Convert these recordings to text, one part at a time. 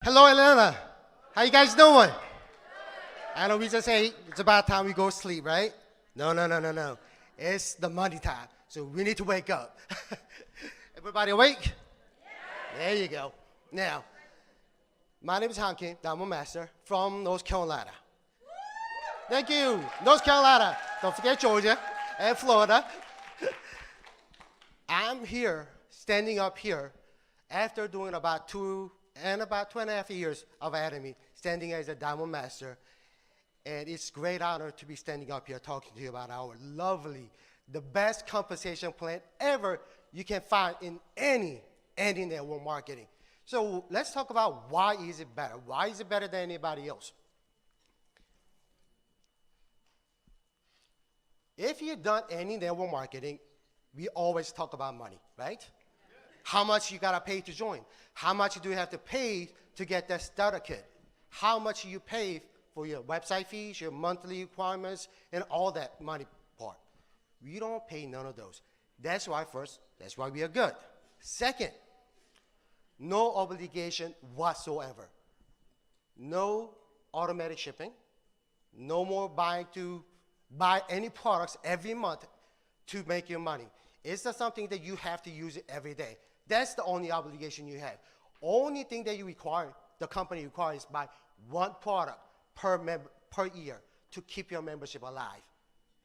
Hello, Atlanta. How you guys doing? I know we just say it's about time we go sleep, right? No, no, no, no, no. It's the money time, so we need to wake up. Everybody awake? There you go. Now, my name is Hankin, Diamond Master from North Carolina. Thank you, North Carolina. Don't forget Georgia and Florida. I'm here, standing up here, after doing about 2.5 years of Atomy, standing as a Diamond Master. And it's a great honor to be standing up here talking to you about our lovely, the best compensation plan ever you can find in any network marketing. So let's talk about why is it better? Why is it better than anybody else? If you've done any network marketing, we always talk about money, right? How much you gotta pay to join? How much do you have to pay to get that starter kit? How much you pay for your website fees, your monthly requirements, and all that money part? We don't pay none of those. That's why we are good. Second, no obligation whatsoever. No automatic shipping. No more buy any products every month to make your money. It's not something that you have to use it every day. That's the only obligation you have. Only thing that you require, the company requires, is buy one product per year to keep your membership alive.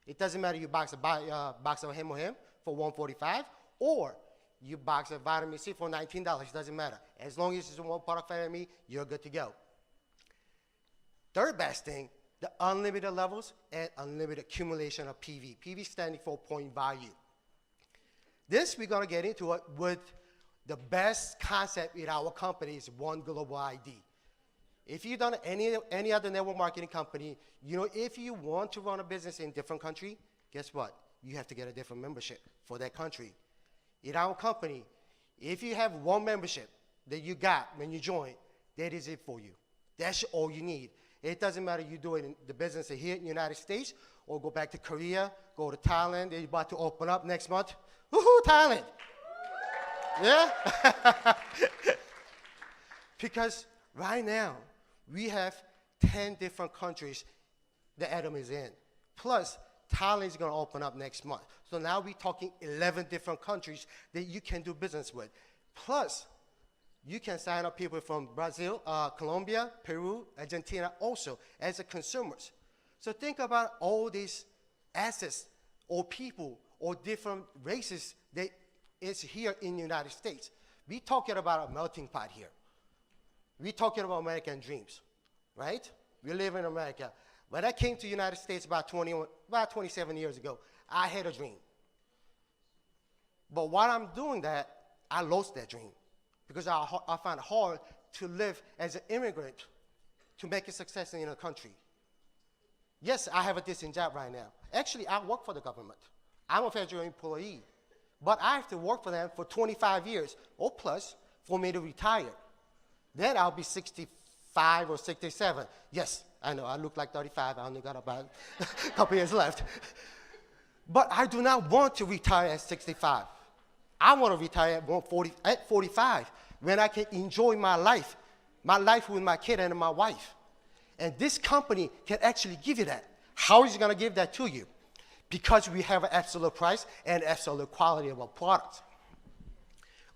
It doesn't matter you buy a box of Hem or Hem for $145, or you box a vitamin C for $19. It doesn't matter. As long as it's one product for me, you're good to go. Third best thing, the unlimited levels and unlimited accumulation of PV. PV standing for point value. This we're going to get into it with the best concept in our company is one global ID. If you've done any other network marketing company, you know, if you want to run a business in a different country, guess what? You have to get a different membership for that country. In our company, if you have one membership that you got when you join, that is it for you. That's all you need. It doesn't matter you do it in the business here in the United States or go back to Korea, go to Thailand. They're about to open up next month. Woohoo, Thailand. Yeah? Because right now, we have 10 different countries the Atomy is in. Plus, Thailand is going to open up next month. So now we're talking 11 different countries that you can do business with. Plus, you can sign up people from Brazil, Colombia, Peru, Argentina also as a consumers. So think about all these assets or people or different races that is here in the United States. We're talking about a melting pot here. We're talking about American dreams, right? We live in America. When I came to the United States about 27 years ago, I had a dream. But while I'm doing that, I lost that dream because I find it hard to live as an immigrant to make a success in a country. Yes, I have a decent job right now. Actually, I work for the government. I'm a federal employee. But I have to work for them for 25 years or plus for me to retire. Then I'll be 65 or 67. Yes, I know, I look like 35. I only got about a couple years left. But I do not want to retire at 65. I want to retire at 45 when I can enjoy my life with my kid and my wife. And this company can actually give you that. How is it going to give that to you? Because we have an absolute price and absolute quality of our product.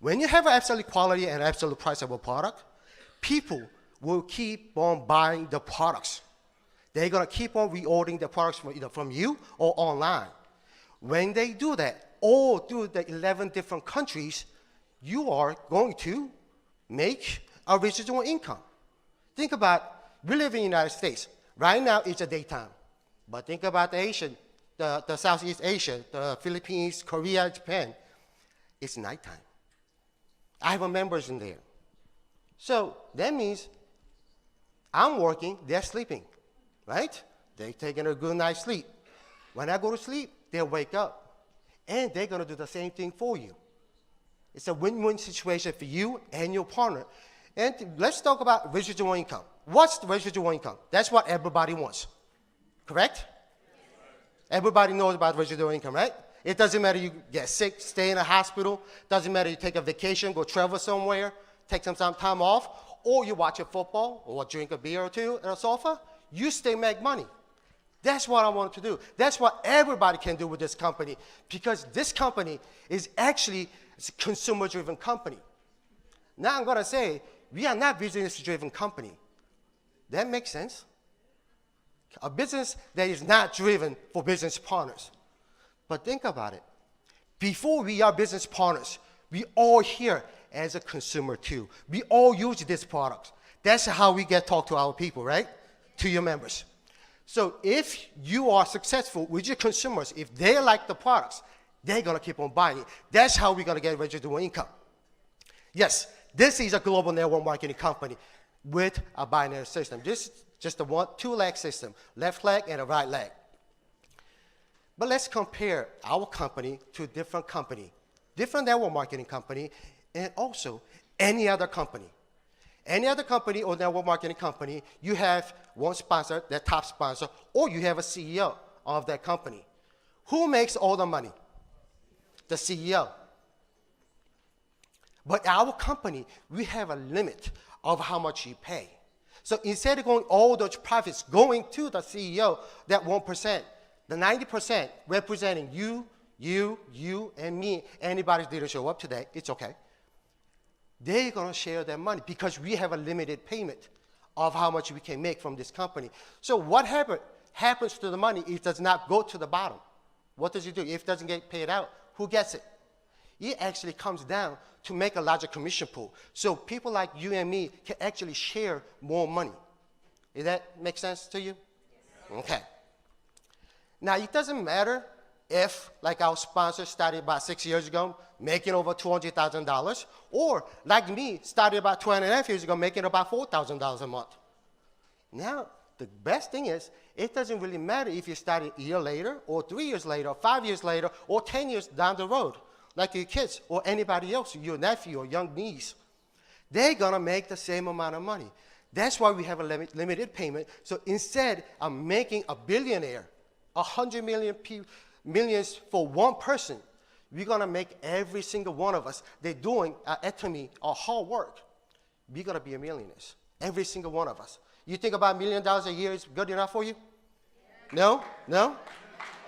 When you have an absolute quality and absolute price of a product, people will keep on buying the products. They're going to keep on reordering the products from either from you or online. When they do that, all through the 11 different countries, you are going to make a residual income. Think about, we live in the United States. Right now, it's a daytime. But think about the Southeast Asia, the Philippines, Korea, Japan. It's nighttime. I have members in there. So that means I'm working, they're sleeping, right? They're taking a good night's sleep. When I go to sleep, they'll wake up. And they're going to do the same thing for you. It's a win-win situation for you and your partner. And let's talk about residual income. What's the residual income? That's what everybody wants, correct? Everybody knows about residual income, right? It doesn't matter you get sick, stay in a hospital. Doesn't matter you take a vacation, go travel somewhere, take some time off. or you watch a football, or drink a beer or two on a sofa, you still make money. That's what I want to do. That's what everybody can do with this company, because this company is actually a consumer-driven company. Now I'm going to say, we are not a business-driven company. That makes sense. A business that is not driven for business partners. But think about it. Before we are business partners, we all here as a consumer too. We all use these products. That's how we get talk to our people, right? To your members. So if you are successful with your consumers, if they like the products, they're going to keep on buying it. That's how we're going to get residual income. Yes, this is a global network marketing company with a binary system. This is just a two-leg system, left leg and a right leg. But let's compare our company to a different company, different network marketing company, and also any other company. Any other company or network marketing company, you have one sponsor, their top sponsor, or you have a CEO of that company. Who makes all the money? The CEO. But our company, we have a limit of how much you pay. So instead of going all those profits going to the CEO, that 1%, the 90% representing you, and me, anybody that didn't show up today, it's okay. They're going to share their money because we have a limited payment of how much we can make from this company. So what happens to the money if it does not go to the bottom? What does it do? If it doesn't get paid out, who gets it? It actually comes down to make a larger commission pool. So people like you and me can actually share more money. Does that make sense to you? Yes. Okay. Now, it doesn't matter if, like our sponsor started about 6 years ago, making over $200,000, or like me, started about 2.5 years ago, making about $4,000 a month. Now, the best thing is, it doesn't really matter if you started a year later, or 3 years later, or 5 years later, or 10 years down the road, like your kids, or anybody else, your nephew or young niece. They're gonna make the same amount of money. That's why we have a limited payment. So instead of making a billionaire, 100 millions for one person, we're going to make every single one of us, they're doing Atomy or hard work. We're going to be millionaires, every single one of us. You think about $1 million a year is good enough for you? Yeah. No? No?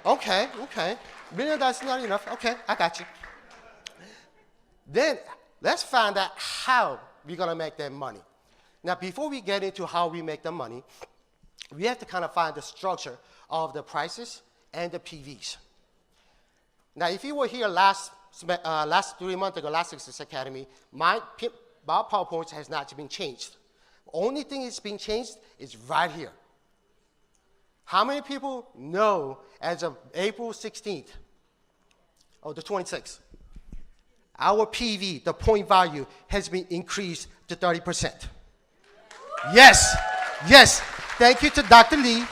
Okay. $1 million is not enough. Okay, I got you. Then let's find out how we're going to make that money. Now, before we get into how we make the money, we have to kind of find the structure of the prices and the PVs. Now, if you were here last 3 months ago, last Success Academy, my PowerPoint has not been changed. The only thing that's been changed is right here. How many people know as of April 16th, or the 26th, our PV, the point value, has been increased to 30%. Yes. Thank you to Dr. Lee,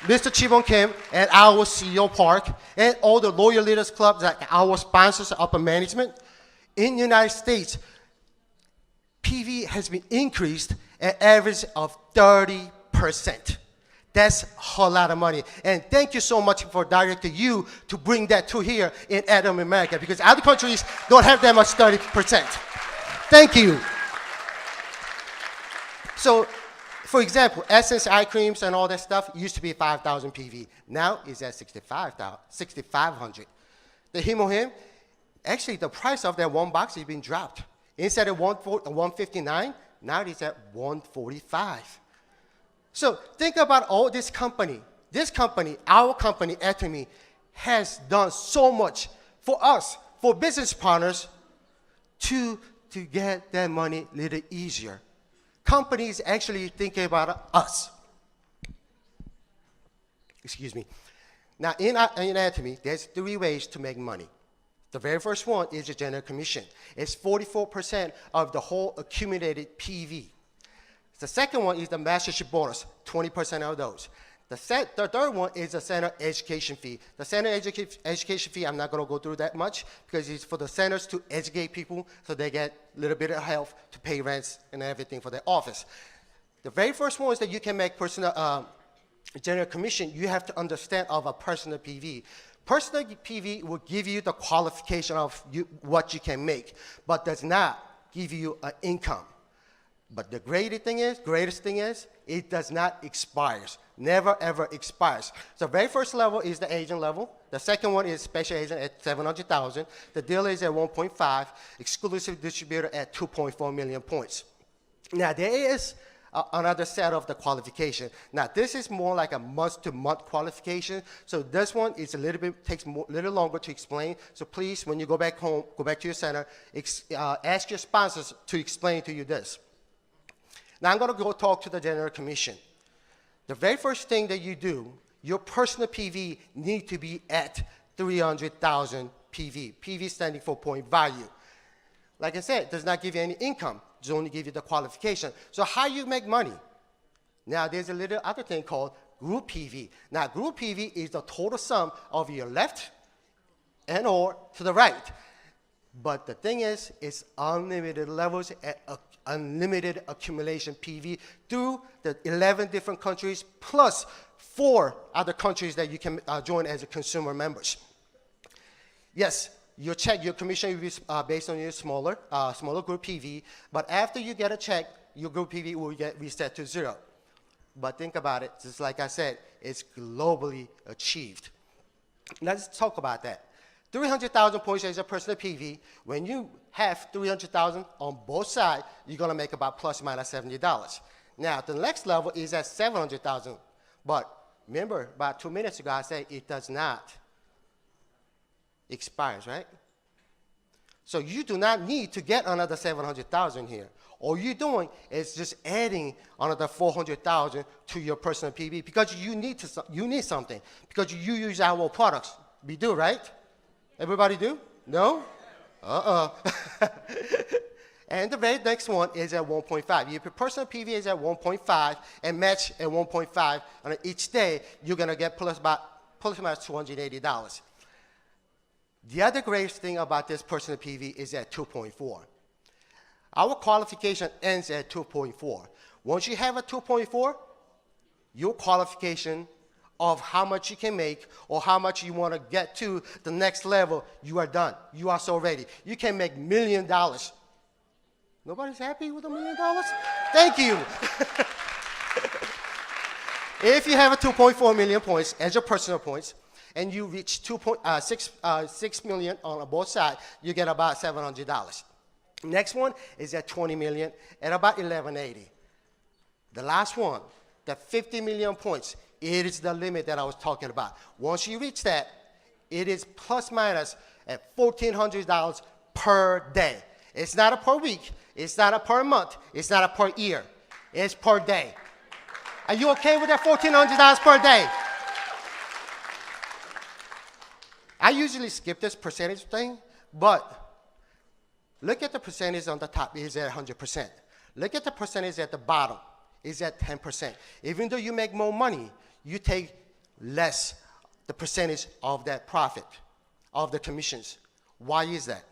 Mr. Chibon Kim, and our CEO Park, and all the Loyal Leaders Clubs, like our sponsors, upper management. In the United States, PV has been increased an average of 30%. That's a whole lot of money. And thank you so much for Director Yu to bring that to here in Atomy America, because other countries don't have that much 30%. Thank you. So, for example, Essence eye creams and all that stuff used to be 5,000 PV. Now it's at 6,500. The Him, actually the price of that one box has been dropped. Instead of $159, now it's at $145. So think about all this company. This company, our company, Atomy, has done so much for us, for business partners, to get that money a little easier. Companies actually thinking about us. Excuse me. Now, in Atomy, there's 3 ways to make money. The very first one is the general commission. It's 44% of the whole accumulated PV. The second one is the mastership bonus, 20% of those. The third one is the center education fee. The center education fee, I'm not going to go through that much because it's for the centers to educate people so they get a little bit of help to pay rents and everything for their office. The very first one is that you can make personal general commission. You have to understand of a personal PV. Personal PV will give you the qualification of what you can make, but does not give you an income. But the greatest thing is, it does not expire. Never, ever expires. So the very first level is the agent level. The second one is special agent at 700,000. The dealer is at 1.5. Exclusive distributor at 2.4 million points. Now, there is another set of the qualification. Now, this is more like a month-to-month qualification. So this one is a little bit, takes a little longer to explain. So please, when you go back home, go back to your center, ask your sponsors to explain to you this. Now, I'm going to go talk to the General Commission. The very first thing that you do, your personal PV need to be at 300,000 PV. PV standing for point value. Like I said, it does not give you any income. It only give you the qualification. So how you make money? Now, there's a little other thing called group PV. Now, group PV is the total sum of your left and or to the right. But the thing is, it's unlimited levels at unlimited accumulation PV through the 11 different countries plus 4 other countries that you can join as a consumer members. Yes, your commission will be based on your smaller group PV, but after you get a check, your group PV will get reset to 0. But think about it, just like I said, it's globally achieved. Let's talk about that. 300,000 points as a personal PV. When you have 300,000 on both sides, you're going to make about plus minus $70. Now, the next level is at 700,000. But remember, about 2 minutes ago, I said it does not expire, right? So you do not need to get another 700,000 here. All you're doing is just adding another 400,000 to your personal PV because you need something because you use our products. We do, right? Everybody do? No? And the very next one is at 1.5. If your personal PV is at 1.5 and match at 1.5 on each day, you're going to get plus minus $280. The other great thing about this personal PV is at 2.4. Our qualification ends at 2.4. Once you have a 2.4, your qualification of how much you can make or how much you want to get to the next level, you are done. You are so ready. You can make $1 million. Nobody's happy with $1 million? Thank you. If you have a 2.4 million points as your personal points, and you reach 6 million on both sides, you get about $700. Next one is at 20 million at about $1,180. The last one, the 50 million points, it is the limit that I was talking about. Once you reach that, it is plus minus at $1,400 per day. It's not a per week. It's not a per month. It's not a per year. It's per day. Are you okay with that $1,400 per day? I usually skip this percentage thing, but look at the percentage on the top. It's at 100%. Look at the percentage at the bottom. It's at 10%. Even though you make more money, you take less the percentage of that profit, of the commissions. Why is that?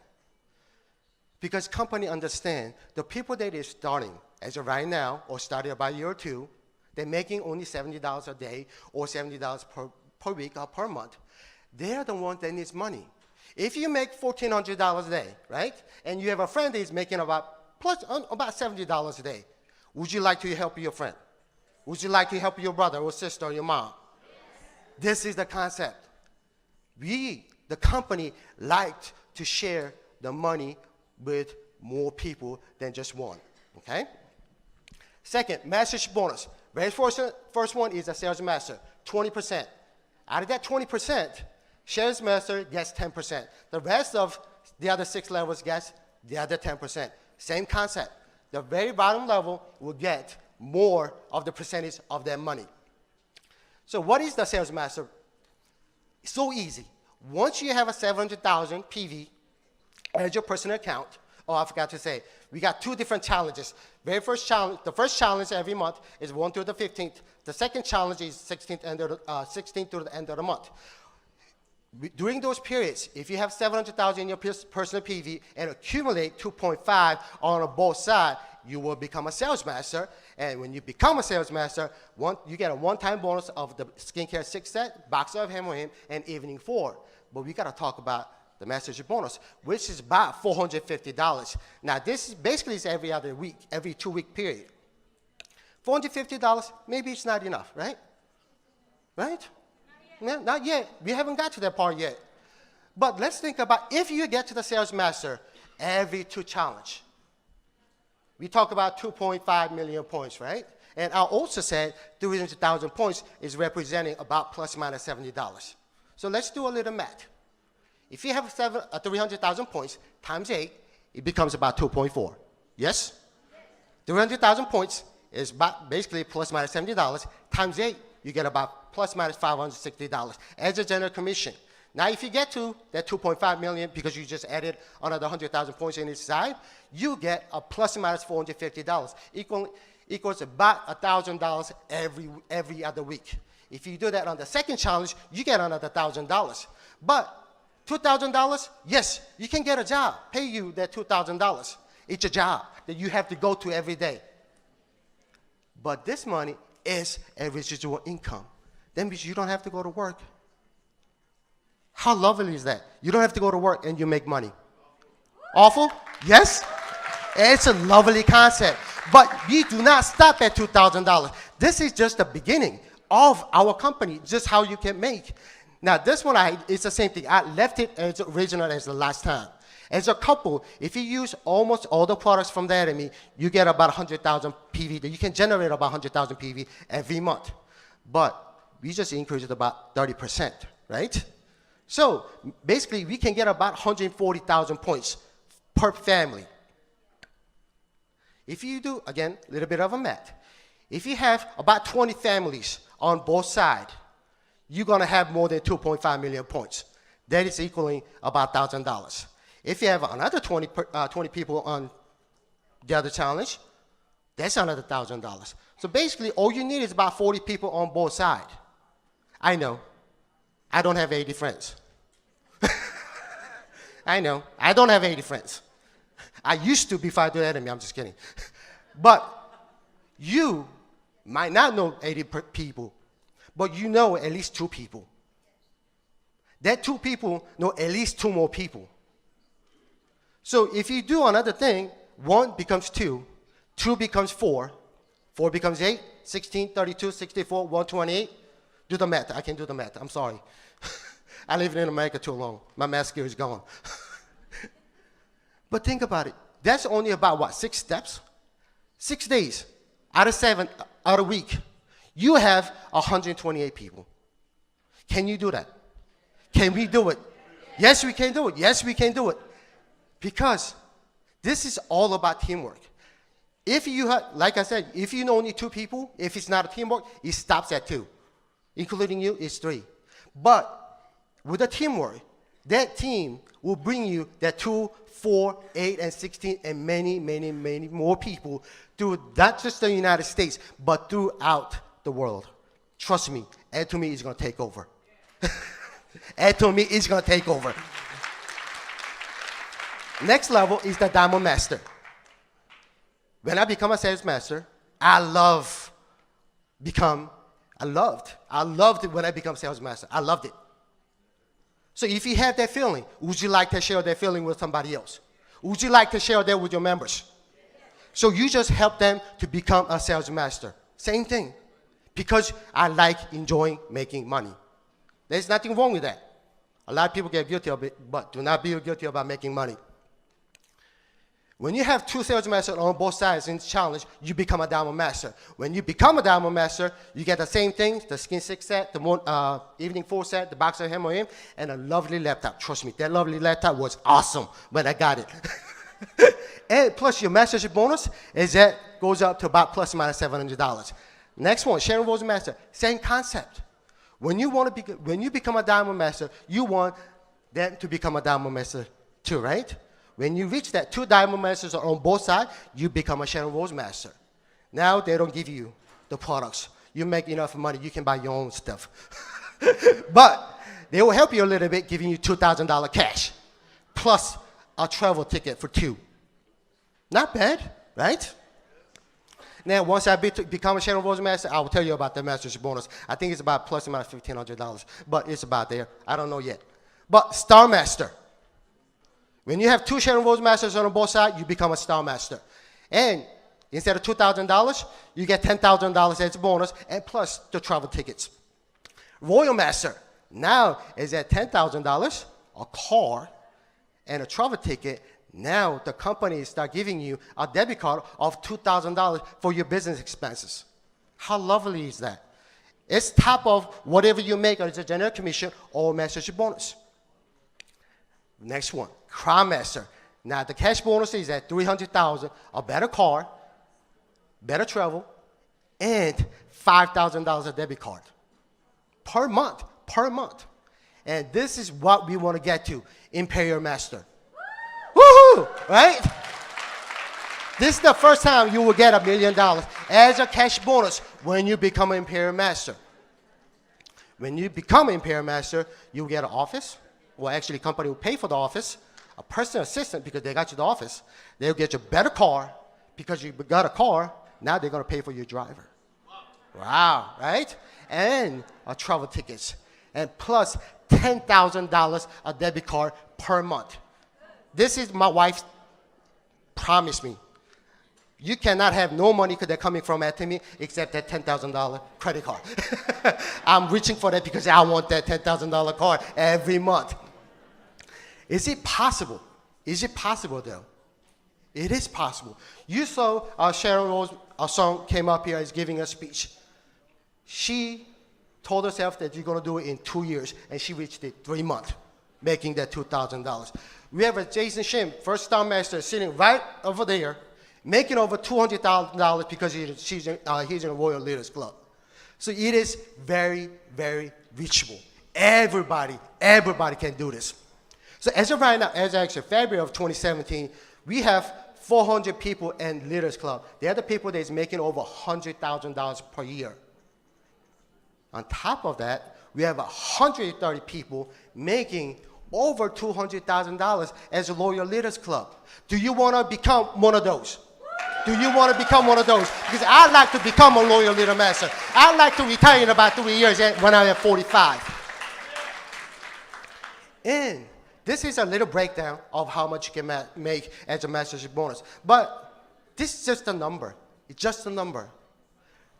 Because company understand the people that is starting as of right now or started about a year or two, they're making only $70 a day or $70 per week or per month. They're the one that needs money. If you make $1,400 a day, right, and you have a friend that is making about $70 a day, would you like to help your friend? Would you like to help your brother or sister or your mom? Yes. This is the concept. We, the company, liked to share the money with more people than just one, okay? Second, mastership bonus. Very first one is a sales master, 20%. Out of that 20%, sales master gets 10%. The rest of the other 6 levels gets the other 10%. Same concept. The very bottom level will get more of the percentage of their money. So what is the sales master? It's so easy. Once you have a 700,000 PV as your personal account, oh, I forgot to say, we got 2 different challenges. Very first challenge, the first challenge every month is 1 through the 15th. The second challenge is 16th through the end of the month. During those periods, if you have 700,000 in your personal PV and accumulate 2.5 on both sides, you will become a sales master. And when you become a sales master, you get a one-time bonus of the skincare 6 set, box of Hem, and evening 4. But we got to talk about the mastership bonus, which is about $450. Now, this is basically is every other week, every 2-week period. $450, maybe it's not enough, right? Right? Not yet. We haven't got to that part yet. But let's think about if you get to the sales master every 2 challenge. We talk about 2.5 million points, right? And I also said 300,000 points is representing about plus minus $70. So let's do a little math. If you have 300,000 points times 8, it becomes about 2.4. Yes? 300,000 points is about basically plus minus $70. Times 8, you get about plus minus $560 as a general commission. Now, if you get to that 2.5 million because you just added another 100,000 points in each side, you get a plus minus $450, equals about $1,000 every other week. If you do that on the second challenge, you get another $1,000. But $2,000, yes, you can get a job, pay you that $2,000. It's a job that you have to go to every day. But this money is a residual income. That means you don't have to go to work. How lovely is that? You don't have to go to work and you make money. Awful? Yes? It's a lovely concept. But we do not stop at $2,000. This is just the beginning of our company, just how you can make. Now, this one, it's the same thing. I left it as original as the last time. As a couple, if you use almost all the products from the Atomy, you get about 100,000 PV. You can generate about 100,000 PV every month. But we just increased it about 30%, right? So basically, we can get about 140,000 points per family. If you do, again, a little bit of a math. If you have about 20 families on both sides, you're going to have more than 2.5 million points. That is equaling about $1,000. If you have another 20 people on the other challenge, that's another $1,000. So basically, all you need is about 40 people on both sides. I know. I don't have 80 friends. I know. I don't have 80 friends. I used to before I did Atomy. I'm just kidding. But you might not know 80 people, but you know at least 2 people. That 2 people know at least 2 more people. So if you do another thing, 1 becomes 2, 2 becomes 4, 4 becomes 8, 16, 32, 64, 128. Do the math. I can do the math. I'm sorry. I lived in America too long. My math skill is gone. But think about it. That's only about, what, 6 steps? 6 days out of 7, out of a week. You have 128 people. Can you do that? Can we do it? Yes, we can do it. Yes, we can do it. Because this is all about teamwork. If you have, like I said, if you know only 2 people, if it's not a teamwork, it stops at 2. Including you, it's 3. But with a teamwork, that team will bring you that 2, 4, 8, and 16, and many, many, many more people through not just the United States, but throughout the world. Trust me, Atomy is going to take over. Atomy is going to take over. Next level is the Diamond Master. When I become a sales master, I loved it when I become sales master. I loved it. So if you have that feeling, would you like to share that feeling with somebody else? Would you like to share that with your members? So you just help them to become a sales master. Same thing. Because I like enjoying making money. There's nothing wrong with that. A lot of people get guilty of it, but do not be guilty about making money. When you have 2 sales masters on both sides in the challenge, you become a Diamond Master. When you become a Diamond Master, you get the same thing, the Skin 6 set, the Evening 4 set, the Boxer Hammer, and a lovely laptop. Trust me, that lovely laptop was awesome when I got it. And plus your mastership bonus is that goes up to about plus or minus $700. Next one, Sharon Rose Master, same concept. When you become a Diamond Master, you want them to become a Diamond Master too, right? When you reach that 2 Diamond Masters are on both sides, you become a Sharon Rose Master. Now they don't give you the products. You make enough money, you can buy your own stuff. But they will help you a little bit, giving you $2,000 cash, plus a travel ticket for 2. Not bad, right? Now, once I become a Sharon Rose Master, I will tell you about the mastership bonus. I think it's about plus or minus $1,500, but it's about there. I don't know yet. But Star Master. When you have 2 Sharon Rose Masters on both sides, you become a Star Master. And instead of $2,000, you get $10,000 as a bonus, and plus the travel tickets. Royal Master now is at $10,000, a car, and a travel ticket. Now the company start giving you a debit card of $2,000 for your business expenses. How lovely is that? It's top of whatever you make as a general commission or mastership bonus. Next one, Crown Master. Now the cash bonus is at $300,000, a better car, better travel, and $5,000 a debit card per month. And this is what we want to get to, Imperial Master. Woohoo! Right? This is the first time you will get $1 million as a cash bonus when you become an Imperial Master. When you become an Imperial Master, you get an office. Well, actually, the company will pay for the office, a personal assistant because they got you the office. They'll get you a better car because you got a car. Now they're going to pay for your driver. Wow, right? And travel tickets. And plus $10,000 a debit card per month. This is my wife's promise me. You cannot have no money because they're coming from Atomy except that $10,000 credit card. I'm reaching for that because I want that $10,000 card every month. Is it possible? Is it possible though? It is possible. You saw Sharon Rose, a song came up here, is giving a speech. She told herself that you're going to do it in 2 years, and she reached it 3 months, making that $2,000. We have a Jason Shim, first Star Master, sitting right over there, making over $200,000 because he's in a Royal Leaders Club. So it is very, very reachable. Everybody can do this. So as of right now, as actually February of 2017, we have 400 people in Leaders Club. They're the people that's making over $100,000 per year. On top of that, we have 130 people making over $200,000 as a Loyal Leaders Club. Do you want to become one of those? Do you want to become one of those? Because I'd like to become a Loyal Leader Master. I'd like to retire in about 3 years when I'm at 45. And this is a little breakdown of how much you can make as a mastership bonus. But this is just a number. It's just a number.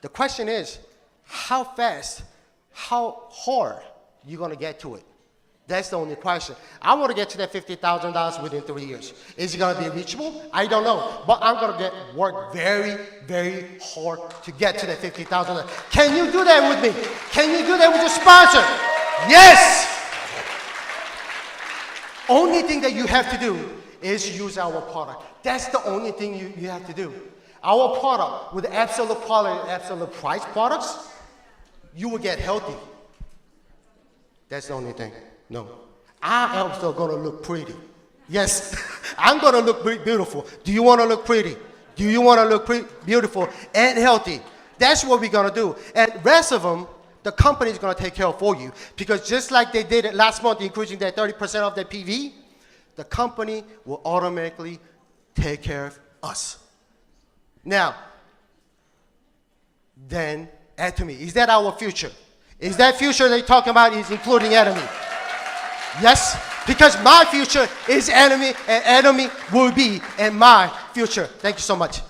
The question is, how fast, how hard you're going to get to it? That's the only question. I want to get to that $50,000 within 3 years. Is it going to be reachable? I don't know. But I'm going to work very, very hard to get to that $50,000. Can you do that with me? Can you do that with your sponsor? Yes! Only thing that you have to do is use our product. That's the only thing you have to do. Our product, with absolute quality, absolute price products, you will get healthy. That's the only thing. No. I am still going to look pretty. Yes, I'm going to look beautiful. Do you want to look pretty? Do you want to look beautiful and healthy? That's what we're going to do. And the rest of them, the company is going to take care of for you. Because just like they did it last month, increasing that 30% of their PV, the company will automatically take care of us. Now, then Atomy, is that our future? Is that future they're talking about is including Atomy? Yes, because my future is Atomy, and Atomy will be in my future. Thank you so much.